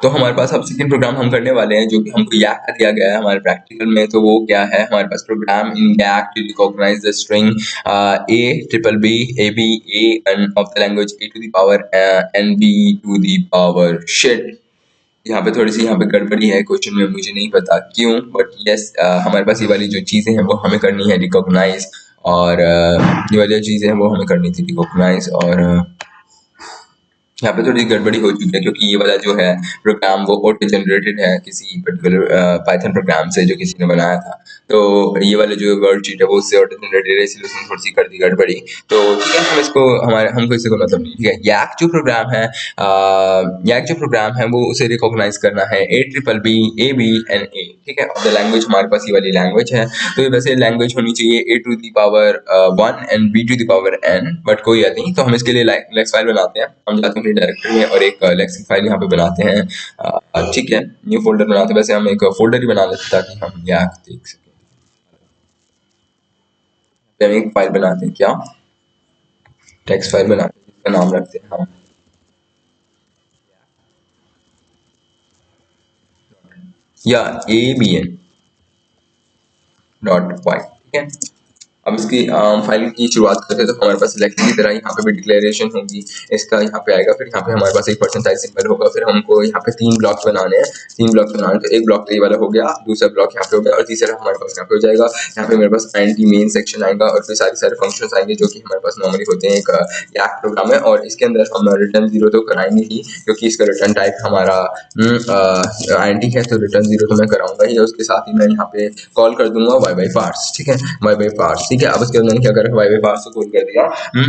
तो हमारे पास अब सेकंड प्रोग्राम हम करने वाले हैं जो कि हमको YAC का दिया गया है हमारे प्रैक्टिकल में। तो वो क्या है, हमारे पास program in YAC to recognise the string a triple b a b a and of the language a to the power n b to the power shit। यहाँ पे थोड़ी सी यहाँ पे गड़बड़ी है क्वेश्चन में, मुझे नहीं पता क्यों, बट यस हमारे पास ये वाली जो चीज़ें हैं वो हमें करनी है रिकॉग्नाइज, और ये वाली चीज़ें हैं वो हमें करनी थी रिकॉग्नाइज, और यहाँ पे थोड़ी गड़बड़ी हो चुकी है क्योंकि ये वाला जो है प्रोग्राम वो ऑटो जनरेटेड है किसी पर्टिकुलर पाइथन प्रोग्राम से जो किसी ने बनाया था। तो ये वाला जो वर्ड शीट है वो उससे ऑटो जनरेटेड है, इसलिए उसने थोड़ी सी कर दी गड़बड़ी। तो ठीक है, हम इसको हमको इससे कोई मतलब नहीं। ठीक है, YAC जो प्रोग्राम है वो उसे रिकॉग्नाइज करना है a triple b a b and a। ठीक है, द लैंग्वेज हमारे पास ये वाली लैंग्वेज है, तो ये वैसे लैंग्वेज होनी चाहिए a to the power 1 and b to the power n, but कोई बात नहीं। तो हम इसके लिए लेक्स फाइल बनाते हैं, हम जाते हैं डायरेक्टरी में और एक लेक्स फाइल यहाँ पे बनाते हैं। ठीक है, न्यू फोल्डर बनाते हैं, वैसे हम एक फोल्डर ही बना लेते हैं ताकि हम YAC देख सकें। हम एक फाइल बनाते हैं, क्या टेक्स्ट फाइल बनाते हैं जिसका नाम रखते हैं हम या abn.py। ठीक है, अब इसकी फाइल की शुरुआत करते हैं तो हमारे पास सिलेक्ट की तरह यहाँ पे भी डिक्लेरेशन होगी, इसका यहाँ पे आएगा, फिर यहाँ पे हमारे पास एक परसेंटाइज सिंबल होगा, फिर हमको यहाँ पे 3 ब्लॉक्स बनाने हैं। 3 ब्लॉक्स बनाने, तो एक ब्लॉक तो ये वाला हो गया, दूसरा ब्लॉक यहाँ पे हो गया, और तीसरा हमारे पास यहाँ पे हो जाएगा। यहाँ पे मेरे पास एंटी मेन सेक्शन आएगा और फिर सारे फंक्शंस आएंगे जो कि हमारे पास नॉर्मली होते हैं एक YAC प्रोग्राम में। और इसके अंदर हम रिटर्न 0 तो कराएंगे ही क्योंकि इसका रिटर्न टाइप हमारा एंटी है, तो रिटर्न 0 तो मैं कराऊंगा ही। उसके साथ ही मैं यहाँ पे कॉल कर दूंगा वाई पार्ट्स। ठीक है, वाई पार्ट्स। ठीक है, अब उसके बाद मैंने क्या करा, वाई पार्ट्स को कॉल कर दिया।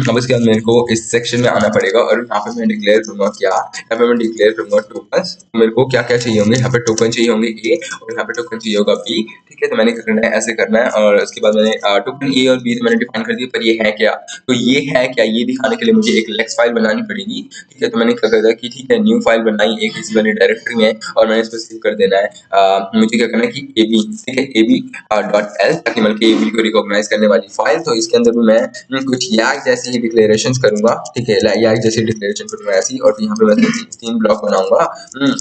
अब उसके बाद मेरे को इस सेक्शन में आना पड़ेगा और यहाँ पे मैं डिक्लेयर करूंगा क्या, यहाँ पे मैं डिक्लेयर करूंगा टोकन्स। मेरे को क्या क्या चाहिए होंगे, यहाँ पे टोकन चाहिए होंगे ए और यहाँ पे टोकन चाहिए होगा बी। ठीक है, तो मैंने क्या करना है, ऐसे करना है, और उसके बाद मैंने टोकन ए और बी मैंने डिफाइन कर दिया, पर ये है क्या, तो ये है क्या ये दिखाने के लिए मुझे एक लेक्स फाइल बनानी पड़ेगी। ठीक है, तो मैंने क्या करा कि ठीक है न्यू फाइल बनाई एक इसी वाली डायरेक्टरी में, और मैंने इसको सेव कर देना है। मुझे क्या करना है कि ab, ठीक है, ab.l, ताकि बल्कि ab को रिकॉग्नाइज करने वाली फाइल। तो इसके अंदर भी मैं कुछ YAC जैसे ही डिक्लेरेशंस करूंगा। ठीक है, YAC जैसे डिक्लेरेशन करूंगा ऐसी, और फिर यहाँ पे मैं 3 ब्लॉक बनाऊंगा,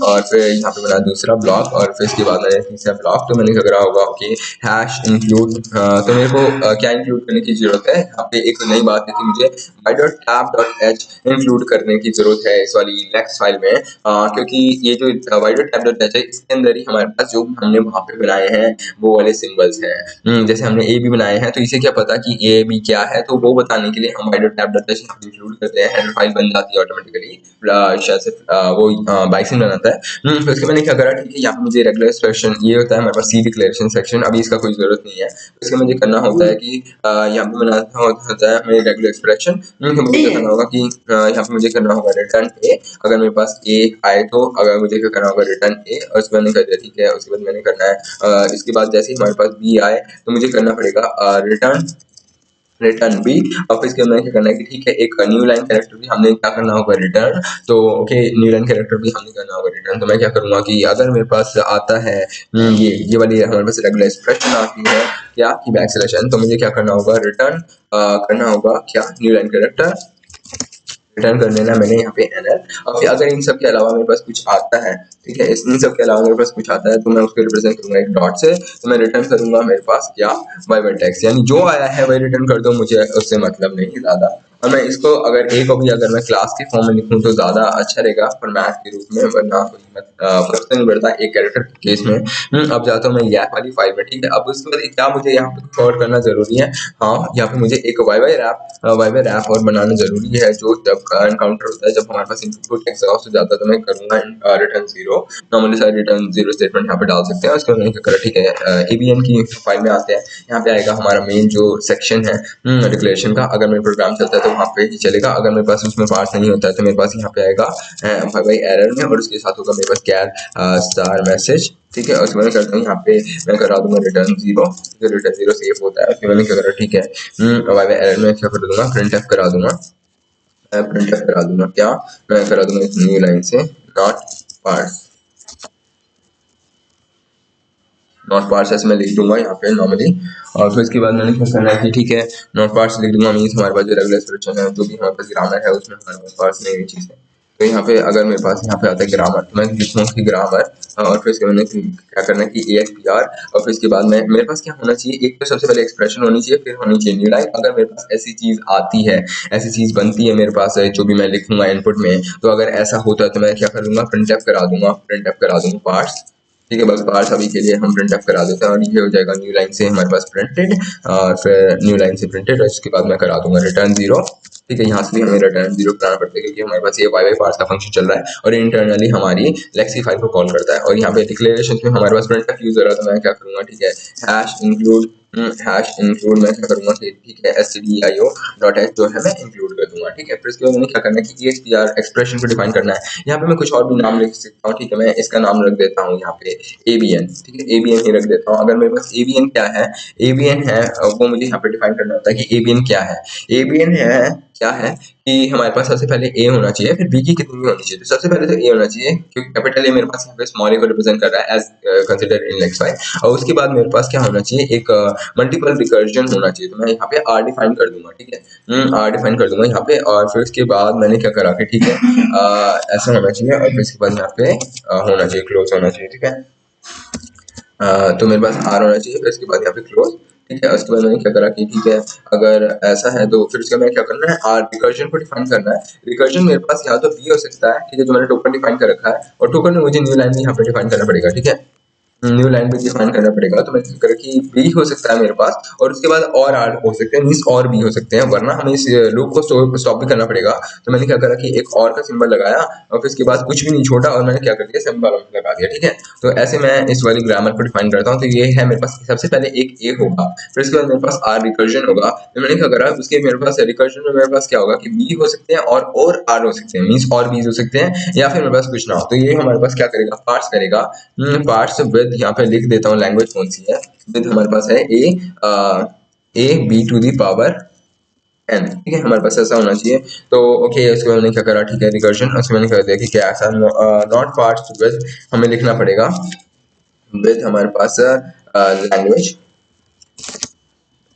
और फिर यहाँ पे बना दूसरा ब्लॉक, और फिर इसके बाद मैंने तीसरा ब्लॉक। तो मैंने क्या करा होगा कि हैश इंक्लूड, तो मेरे को क्या इंक्लूड करने की जरूरत है, यहाँ पे एक नई बात है कि मुझे y.tab.h इंक्लूड करने की जरूरत है इस वाली लेक्स फाइल में, क्योंकि ये जो y.tab.h है इसके अंदर ही हमारे पास जो हमने वहाँ पे बनाए हैं वो वाले सिंबल्स हैं। जैसे हमने ए बी बनाए हैं, तो इसे क्या पता कि ए बी क्या है, तो वो बताने के लिए हम y.tab.h इंक्लूड करते हैं, हेडर फाइल बन जाती है ऑटोमेटिकली, शायद से वो बाइसन बनाता है। तो इसके मैंने क्या करा, ठीक है, यहाँ पे मुझे रेगुलर एक्सप्रेशन ये होता है हमारे पास सी डिक्लेरेशन सेक्शन, अभी इसका कोई जरूरत नहीं है। तो इसका मुझे करना होता है कि यहाँ पे बनाना होता है हमें रेगुलर एक्सप्रेशन। मुझे क्या करना होगा कि यहाँ पे मुझे करना होगा रिटर्न ए, अगर मेरे पास ए आए तो, अगर मुझे क्या करना होगा रिटर्न ए, और उसके बाद मैंने कर दिया। ठीक है, उसके बाद मैंने करना है इसके बाद जैसे ही हमारे पास बी आए तो मुझे करना पड़ेगा रिटर्न बी, और फिर इसके अंदर क्या करना है कि ठीक है एक न्यू लाइन कैरेक्टर भी हमने क्या करना होगा रिटर्न। तो ओके, न्यू लाइन कैरेक्टर भी हमने करना होगा रिटर्न। तो मैं क्या करूंगा कि अगर मेरे पास आता है ये वाली हमारे पास रेगुलर एक्सप्रेशन आती है क्या कि बैक सिलेक्शन, तो मुझे क्या करना होगा रिटर्न करना होगा क्या न्यू लाइन कैरेक्टर रिटर्न कर देना मैंने यहाँ पे एनएल। और फिर अगर इन सब के अलावा मेरे पास कुछ आता है, ठीक है, इन सब के अलावा मेरे पास कुछ आता है तो मैं उसको रिप्रेजेंट करूंगा एक डॉट से, तो मैं रिटर्न करूंगा मेरे पास क्या वाई टेक्स्ट, यानी जो आया है वही रिटर्न कर दो, मुझे उससे मतलब नहीं ज्यादा। और मैं इसको अगर ए को भी अगर मैं क्लास के फॉर्म में लिखूं तो ज्यादा अच्छा रहेगा फॉर्मेट के रूप में, वरना फर्क तो नहीं पड़ता एक कैरेक्टर के केस में। अब जाता हूँ मैं YAC वाली फाइल में। ठीक है, अब उसके बाद क्या मुझे यहाँ पे कवर करना जरूरी है, हाँ यहाँ पे मुझे एक वाई रैप और बनाना जरूरी है, जो जब एनकाउंटर होता है, जब हमारे पास इनपुट एग्जॉस्ट हो जाता है तो मैं करूंगा रिटर्न 0। नॉर्मली सारे रिटर्न 0 स्टेटमेंट यहाँ पे डाल सकते हैं। उसके बाद मैंने क्या करा, ठीक है abn की फाइल में आते हैं, यहाँ पे आएगा हमारा मेन जो सेक्शन है डिक्लेरेशन का। अगर मेरा प्रोग्राम चलता है तो वहाँ पे ही चलेगा, अगर मेरे पास उसमें पार्स नहीं होता है तो मेरे पास यहाँ पे आएगा भाई एरर में, और उसके साथ होगा मेरे पास कैर स्टार मैसेज। ठीक है, उसमें मैं करता हूँ यहाँ पे मैं करा दूंगा रिटर्न 0, जो रिटर्न 0 सेव होता है। फिर मैंने क्या करा, ठीक है वाई एरर में क्या कर दूंगा, प्रिंट एफ करा दूंगा, क्या मैं करा दूंगा इस न्यू लाइन से नॉट पार्स ऐसे मैं लिख दूंगा यहाँ पे नॉर्मली। और फिर इसके बाद मैंने क्या करना है कि ठीक है नॉट पार्स लिख दूंगा, मीन्स हमारे पास जो रेगुलर एक्सप्रेशन है, जो भी हमारे पास ग्रामर है उसमें हमारे पास पार्स नहीं हुई चीज़ है, तो यहाँ पे अगर मेरे पास यहाँ पे आता है ग्रामर, तो मैं लिखूँ कि ग्रामर, और फिर इसके मैंने क्या करना है कि ASPR, और फिर इसके बाद मैं मेरे पास क्या होना चाहिए, एक तो सबसे पहले एक्सप्रेशन होनी चाहिए, फिर होनी चाहिए न्यू लाइन। अगर मेरे पास ऐसी चीज़ आती है, ऐसी चीज़ बनती है मेरे पास जो भी मैं लिखूंगा इनपुट में, तो अगर ऐसा होता है तो मैं क्या करूँगा, प्रिंटफ करा दूंगा पार्ट्स। ठीक है, बस पार्ट्स अभी के लिए हम प्रिंटफ करा देते हैं, और ये हो जाएगा न्यू लाइन से हमारे पास प्रिंटेड, और फिर न्यू लाइन से प्रिंटेड, और इसके बाद मैं करा दूंगा रिटर्न 0। ठीक है, यहाँ से भी हमें रिटर्न 0 कराना पड़ता है, क्योंकि हमारे पास ये वाई पार्ट्स का फंक्शन चल रहा है और इंटरनली हमारी लेक्सी फाइल को कॉल करता है। और यहाँ पे डिक्लेरेशन में हमारे पास प्रिंटफ यूज हो रहा है, तो मैं क्या करूँगा, ठीक है, हैश इंक्लूड मैं क्या करूँगा कि ठीक है stdio.h जो है मैं इंक्लूड कर दूंगा। ठीक है, फिर इसके बाद मैंने क्या करना है कि ESPR एक्सप्रेशन को डिफाइन करना है। यहाँ पे मैं कुछ और भी नाम लिख सकता हूँ। ठीक है, मैं इसका नाम रख देता हूँ यहाँ पे ABN। ठीक है, ABN ही रख देता हूँ। अगर मेरे पास ABN क्या है, ABN है वो मुझे यहाँ पे डिफाइन करना होता है कि ABN क्या है। ABN है क्या है कि हमारे पास सबसे पहले A होना चाहिए, फिर B की कितनी होनी चाहिए, तो सबसे पहले तो A होना चाहिए, क्योंकि कैपिटल A मेरे पास यहाँ पे स्मॉल a को रिप्रेजेंट कर रहा है as consider in lex file. और उसके बाद मेरे पास क्या होना चाहिए, एक मल्टीपल रिकर्जन होना चाहिए, तो मैं यहाँ पे R डिफाइन कर दूंगा। ठीक है, R डिफाइन कर दूंगा यहाँ पे, और फिर उसके बाद मैंने क्या करा कि ठीक है ऐसा होना चाहिए, और फिर इसके बाद यहाँ पे होना चाहिए, क्लोज होना चाहिए। ठीक है, तो मेरे पास R होना चाहिए, फिर इसके बाद यहाँ पे क्लोज। ठीक है, उसके बाद मैंने क्या करा कि ठीक है अगर ऐसा है तो फिर उसका मैंने क्या करना है, R रिकर्जन को डिफाइन करना है। रिकर्जन मेरे पास या तो B हो सकता है, ठीक है, जो मैंने टोकन डिफाइन कर रखा है, और टोकन में मुझे न्यू लाइन भी यहाँ पे डिफाइन करना पड़ेगा। ठीक है, न्यू लाइन भी डिफाइन करना पड़ेगा, तो मैंने क्या करा कि B हो सकता है मेरे पास, और उसके बाद और R हो सकते हैं, मीन्स और B हो सकते हैं, वरना हमें इस लूप को स्टॉप भी करना पड़ेगा। तो मैंने क्या करा कि एक और का सिंबल लगाया, और फिर इसके बाद कुछ भी नहीं छोड़ा, और मैंने क्या कर दिया, सिंबल लगा दिया। ठीक है, तो ऐसे मैं इस वाली ग्रामर को डिफाइन करता हूँ। तो ये है मेरे पास, सबसे पहले एक A होगा, फिर उसके बाद मेरे पास R रिकर्जन होगा। तो मैंने क्या करा, उसके मेरे पास रिकर्जन में मेरे पास क्या होगा कि B हो सकते हैं और R हो सकते हैं, मीन्स और B's हो सकते हैं, या फिर मेरे पास कुछ ना हो। तो ये हमारे पास क्या करेगा, पार्ट्स करेगा। पार्ट्स विद, यहाँ पे लिख देता हूँ लैंग्वेज कौन सी है, विद हमारे पास है A B to the power n। ठीक है, हमारे पास ऐसा होना चाहिए। तो ओके, उसके बाद मैंने क्या करा, ठीक है, रिकर्जन, उसमें मैंने कर दिया कि क्या ऐसा नॉट पार्ट्स विद, हमें लिखना पड़ेगा विद हमारे पास लैंग्वेज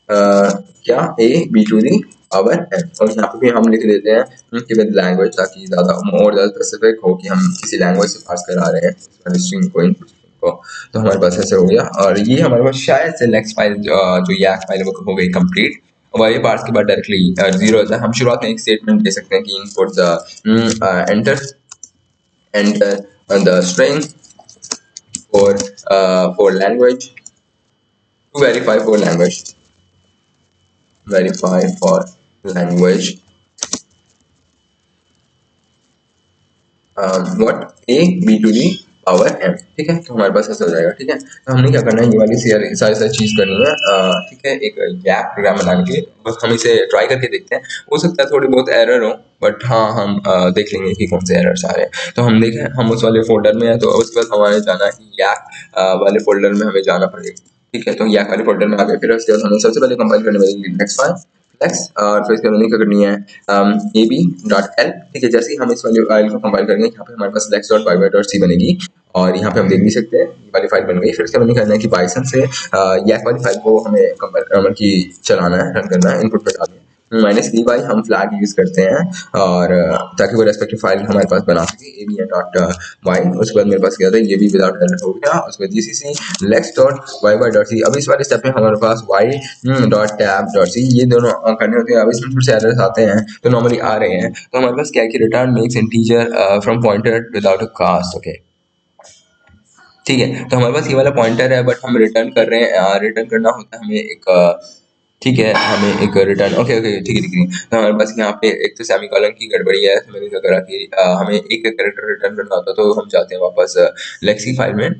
क्या A B to the power n, और यहाँ पे भी हम लिख देते हैं कि विद लैंग्वेज, ताकि ज़्यादा और ज़्यादा स्पेसिफिक हो कि हम किसी लैंग्वेज से पास करा रहे हैं स्ट्रिंग को, इनपुट को। तो हमारे पास ऐसे हो गया, और ये हमारे पास शायद से लेक्स फाइल जो YAK फाइल वो हो गई कंप्लीट। और ये पार्ट्स के बाद डायरेक्टली 0 होता है। हम शुरुआत में एक स्टेटमेंट दे सकते हैं कि input the enter the string for language to verify for language what A B to the power m। ठीक है, तो हमारे पास ऐसा हो जाएगा। ठीक है, तो हमने क्या करना है, ये वाली सारी चीज करनी है। ठीक है, एक YAK प्रोग्राम बनाने के लिए बस हम इसे ट्राई करके देखते हैं, हो सकता है थोड़ी बहुत एरर हो, बट हाँ हम देख लेंगे कि कौन से एरर्स आ रहे हैं। तो हम देखें, हम उस वाले फोल्डर में है, तो उसके बाद हमारे जाना है YAK वाले फोल्डर में हमें जाना पड़ेगा। ठीक है, तो YAK वाले फोल्डर में आ गए, फिर उसके बाद हमें सबसे पहले कंपाइल करने वाली नेक्स्ट फाइल फ्लेक्स, और फिर इसके मैंने क्या करनी है ab.l। ठीक है, जैसे ही हम इस वाली फाइल को कंपाइल करेंगे, यहाँ पे हमारे पास flex.py.c बनेगी, और यहाँ पे हम देख भी सकते हैं ये वाली फाइल बन गई। फिर इसके मैंने करना है कि पाइथन से YAK वाली फाइल को हमें कंपाइल की चलाना है, रन करना है, इनपुट पे डालना है। -py हम फ्लैग यूज करते हैं, और ताकि वो रेस्पेक्टिव फाइल हमारे पास बना सके abn.y। उसके बाद मेरे पास क्या था, ये भी विदाउट एरर हो गया। उसके बाद gcc lex.yy.c। अब इस वाले स्टेप में हमारे पास y.tab.c ये दोनों करने होते हैं। अब इसमें थोड़े से एरर्स आते हैं, तो नॉर्मली आ रहे हैं। तो हमारे पास क्या है कि return makes integer from pointer without a cast. Okay, ठीक है, तो हमारे पास ये वाला पॉइंटर है, बट हम रिटर्न कर रहे हैं, रिटर्न करना होता है हमें एक ठीक है, हमें एक रिटर्न। ओके ओके, ठीक है ठीक है। तो हमारे पास यहाँ पे एक तो सेमीकोलन की गड़बड़ी है, तो मैंने क्या करा कि हमें एक कैरेक्टर रिटर्न करना होता, तो हम जाते हैं वापस लेक्सी फाइल में।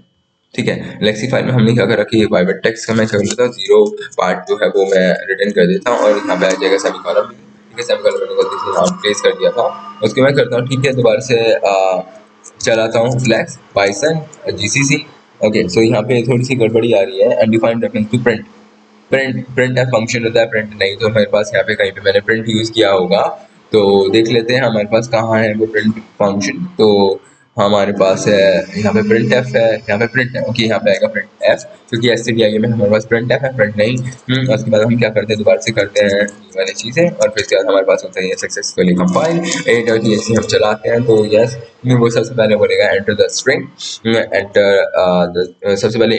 ठीक है, लेक्सी फाइल में हमने क्या करा कि प्राइवेट टेक्स्ट का मैं कर लेता हूँ, 0 पार्ट जो है वो मैं रिटर्न कर देता हूँ, और यहाँ पे आ जाएगा सेमीकोलन। ठीक है, सेमीकोलन मैंने गलती से यहाँ प्लेस कर दिया था, उसके मैं करता हूँ। ठीक है, दोबारा से चलाता हूँ flex python gcc। Okay, so यहाँ पे थोड़ी सी गड़बड़ी आ रही है, undefined reference to print function होता है, प्रिंट नहीं। तो मेरे पास यहाँ पे कहीं पे मैंने प्रिंट यूज किया होगा, तो देख लेते हैं हमारे पास कहाँ है वो प्रिंट फंक्शन। तो हमारे पास है यहाँ पे प्रिंट एफ है, यहाँ पे प्रिंट ओके, यहाँ पे आएगा प्रिंट एफ क्योंकि stdio में हमारे पास प्रिंट एफ है, प्रिंट नहीं। उसके बाद हम क्या करते हैं, दोबारा से करते हैं ये वाली चीज़ें और फिर उसके बाद हमारे पास होता है ये सक्सेसफुली कंपाइल a.exe हम चलाते हैं तो यस वो सबसे पहले बोलेगा एंटर द स्ट्रिंग, एंटर सबसे पहले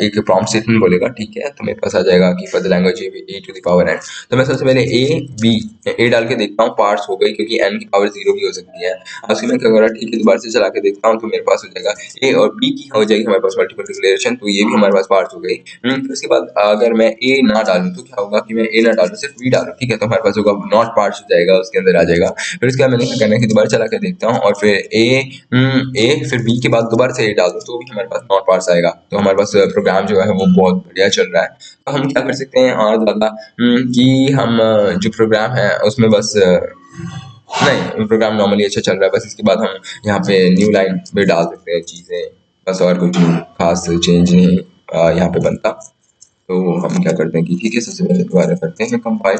एक प्रॉम्प्ट स्टेटमेंट बोलेगा, ठीक है। तो मेरे पास आ जाएगा कि for the language A to the power N. तो मैं सबसे पहले ए डाल के देखता हूँ, पार्स हो गई क्योंकि एन की पावर 0 भी हो सकती है। उसके मैं क्या करा, ठीक है, दोबारा से चला के देखता हूँ तो मेरे पास हो जाएगा ए और बी की हो जाएगी हमारे पास मल्टीपल डिक्लेरेशन, तो ये भी हमारे पास पार्स हो गई। फिर उसके बाद अगर मैं ए ना डालूं तो क्या होगा कि मैं ए ना डालूं सिर्फ बी डालूं, ठीक है, तो हमारे पास होगा नॉट पार्स हो जाएगा, उसके अंदर आ जाएगा। फिर उसके बाद मैंने क्या करना है कि दोबारा चला के देखता हूँ और फिर ए फिर बी के बाद दोबारा से ए डाल दूँ तो भी हमारे पास नॉट पार्स आएगा। तो हमारे पास प्रोग्राम जो है वो बहुत बढ़िया चल रहा है। तो हम क्या कर सकते हैं और ज़्यादा कि हम जो प्रोग्राम है उसमें बस नहीं, प्रोग्राम नॉर्मली अच्छा चल रहा है, बस इसके बाद हम यहाँ पे न्यू लाइन में डाल सकते हैं चीज़ें, बस और कुछ खास चेंज नहीं यहाँ पे बनता। तो हम क्या करते हैं कि ठीक है, सबसे पहले दोबारा करते हैं कंपाइल।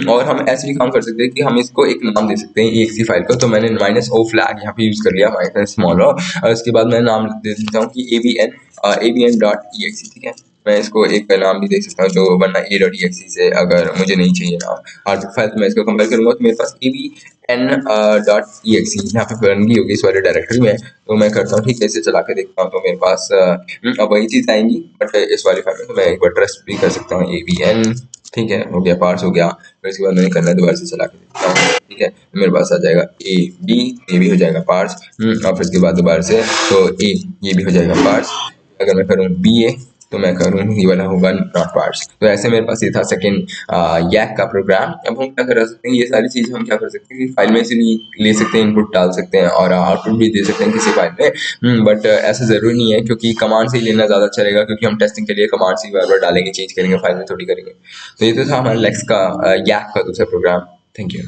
और हम ऐसे भी काम कर सकते हैं कि हम इसको एक नाम दे सकते हैं exe फाइल को। तो मैंने -o फ्लैग यहाँ पे यूज़ कर लिया, माइनस स्मॉल और उसके बाद मैं नाम दे देता हूँ कि abn.exe, ठीक है। मैं इसको एक नाम भी दे सकता हूँ जो वरना a.exe से अगर मुझे नहीं चाहिए नाम हार्डवेयर फाइल, तो मैं इसको कंपाइल करूँगा तो मेरे पास abn.exe यहाँ पे बन गई होगी इस वाले डायरेक्टरी में। तो मैं करता हूँ, ठीक है, इसे चला के देखता हूँ तो मेरे पास अब वही चीज़ आएंगी बट इस वाले फाइल में। तो मैं एक बार ट्रस्ट भी कर सकता हूँ abn, ठीक है, हो गया, पार्स हो गया। फिर इसके बाद मैंने करना है दोबारा से चला के देखता हूँ, ठीक है, तो मेरे पास आ जाएगा ये भी हो जाएगा पार्स। और फिर इसके बाद दोबारा से तो ये भी हो जाएगा पार्स। अगर मैं करूँ ba तो मैं करूँ ये वाला होगा नॉट पार्स। तो ऐसे मेरे पास ये था सेकंड यैक का प्रोग्राम। अब हम क्या कर सकते हैं, ये सारी चीज़ हम क्या कर सकते हैं कि फाइल में से भी ले सकते हैं, इनपुट डाल सकते हैं और आउटपुट भी दे सकते हैं किसी फाइल में। बट ऐसा ज़रूरी नहीं है क्योंकि कमांड से ही लेना ज़्यादा अच्छा रहेगा, क्योंकि हम टेस्टिंग के लिए कमांड से ही बार बार डालेंगे, चेंज करेंगे, फाइल में थोड़ी करेंगे। तो ये तो था हमारे लेक्स का यैक का दूसरा प्रोग्राम। Thank you.